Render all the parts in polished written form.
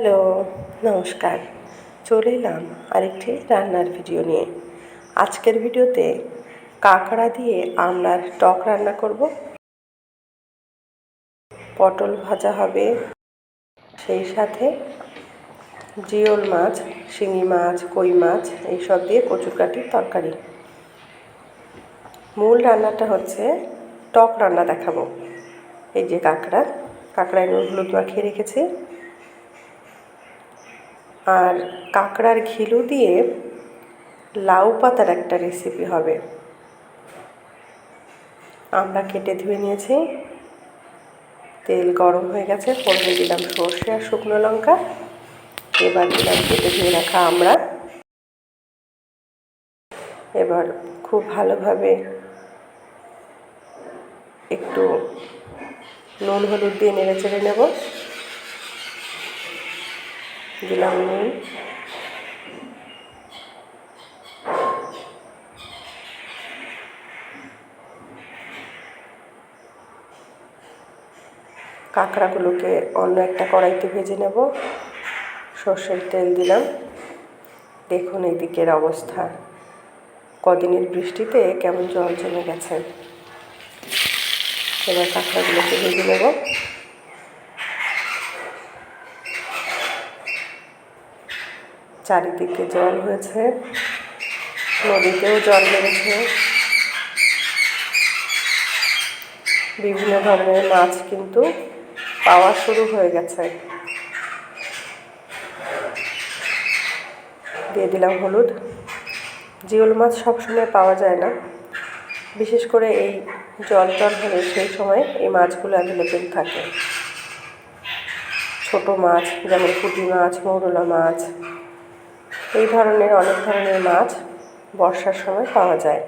Hello, নমস্কার। চলে এলাম আরেকটি রান্নার ভিডিও নিয়ে। আজকের ভিডিওতে কাঁকড়া দিয়ে আমড়ার টক রান্না করব। পটল ভাজা হবে, সেই সাথে জিওল মাছ, শিঙি মাছ, কই মাছ এইসব দিয়ে কচুরকাঠির তরকারি। মূল রান্নাটা হচ্ছে টক রান্না দেখাবো। এই যে কাঁকড়ায় নুন হলুদ মাখিয়ে রেখেছি। আর কাঁকড়ার ঘিলু দিয়ে লাউ পাতার একটা রেসিপি হবে। আমরা কেটে ধুয়ে নিয়েছি, তেল গরম হয়ে গেছে, ফোড়নে দিলাম সর্ষে আর শুকনো লঙ্কা। এবার দিলাম কেটে ধুয়ে রাখা আমড়া। এবার খুব ভালোভাবে একটু নুন হলুদ দিয়ে নেড়ে চেড়ে নেব। দিলাম নুন, কাঁকড়াগুলোকে অন্য একটা কড়াইতে ভেজে নেব। সর্ষের তেল দিলাম। দেখুন এদিকের অবস্থা, কদিনের বৃষ্টিতে কেমন জল জমে গেছে। এবার কাঁকড়াগুলোকে ভেজে নেব। চারিদিকে জল হয়েছে, নদীতেও জল বেড়েছে। বিভিন্ন ধরনের মাছ কিন্তু পাওয়া শুরু হয়ে গেছে। দিয়ে দিলাম হলুদ। জিওল মাছ সবসময় পাওয়া যায় না, বিশেষ করে এই জল হলে সেই সময় এই মাছগুলো অ্যাভেলেবেল থাকে। ছোট মাছ যেমন পুঁটি মাছ, মৌরলা মাছ, এই ধরনের অনেক ধরনের মাছ বর্ষার সময় পাওয়া যায়।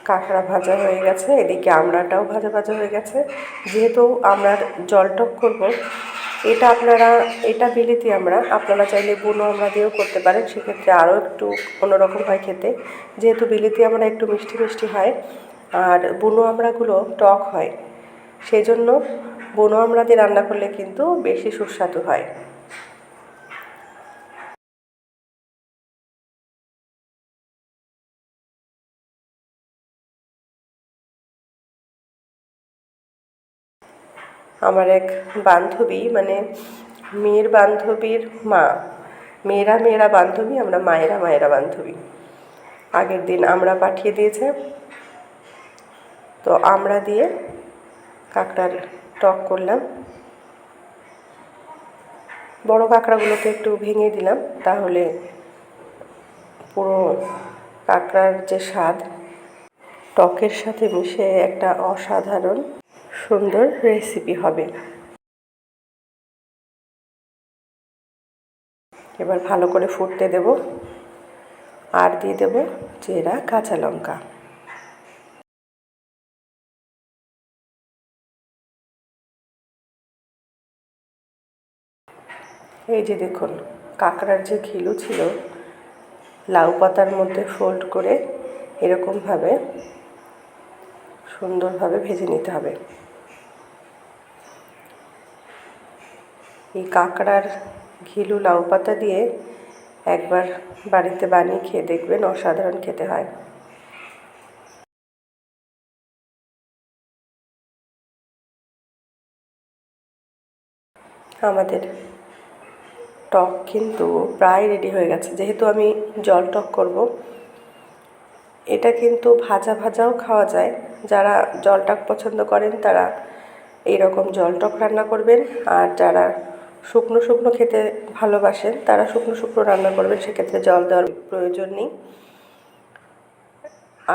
কাঁকড়া ভাজা হয়ে গেছে, এদিকে আমড়াটাও ভাজা ভাজা হয়ে গেছে। যেহেতু আমড়ার জল টক করবো, এটা বিলিতি আমড়া, আপনারা চাইলে বুনো আমড়া দিয়েও করতে পারেন, সেক্ষেত্রে আরও একটু অন্যরকম হয় খেতে। যেহেতু বিলিতি আমড়া একটু মিষ্টি মিষ্টি হয় আর বুনো আমড়াগুলো টক হয়, সেই জন্য বুনো আমড়া দিয়ে রান্না করলে কিন্তু বেশি সুস্বাদু হয়। আমার এক বান্ধবী, মানে মেয়ের বান্ধবীর মা, মেয়েরা বান্ধবী, আমরা মায়েরা বান্ধবী, আগের দিন আমরা পাঠিয়ে দিয়েছে। তো আমরা দিয়ে কাঁকড়ার টক করলাম। বড় কাঁকড়াগুলোকে একটু ভেঙে দিলাম, তাহলে পুরো কাঁকড়ার যে স্বাদ টকের সাথে মিশে একটা অসাধারণ সুন্দর রেসিপি হবে। এবার ভালো করে ফুটতে দেব, আর দিয়ে দেব জিরা কাঁচা লঙ্কা। এই যে দেখুন, কাঁকড়ার যে ঘিলু ছিল লাউ পাতার মধ্যে ফোল্ড করে এরকমভাবে সুন্দরভাবে ভেজে নিতে হবে। এই কাঁকড়ার ঘিলু লাউ পাতা দিয়ে একবার বাড়িতে বানিয়ে খেয়ে দেখবেন, অসাধারণ খেতে হয়। আমাদের টক কিন্তু প্রায় রেডি হয়ে গেছে। যেহেতু আমি জল টক করব, এটা কিন্তু ভাজা ভাজাও খাওয়া যায়। যারা জল টক পছন্দ করেন তারা এইরকম জল টক রান্না করবেন, আর যারা শুকনো শুকনো খেতে ভালোবাসেন তারা শুকনো শুকনো রান্না করবেন, সেক্ষেত্রে জল দেওয়ার প্রয়োজন নেই।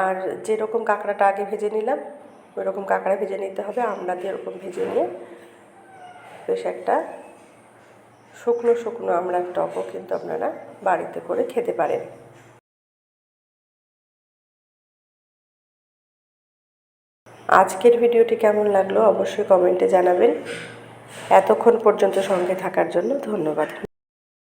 আর যেরকম কাঁকড়াটা আগে ভেজে নিলাম ওই রকম কাঁকড়া ভেজে নিতে হবে। আমরা দিয়ে এরকম ভেজে নিয়ে বেশ একটা শুকনো শুকনো আমড়ার টকও কিন্তু আপনারা বাড়িতে করে খেতে পারেন। আজকের ভিডিওটি কেমন লাগলো অবশ্যই কমেন্টে জানাবেন। এতক্ষণ পর্যন্ত সঙ্গে থাকার জন্য ধন্যবাদ।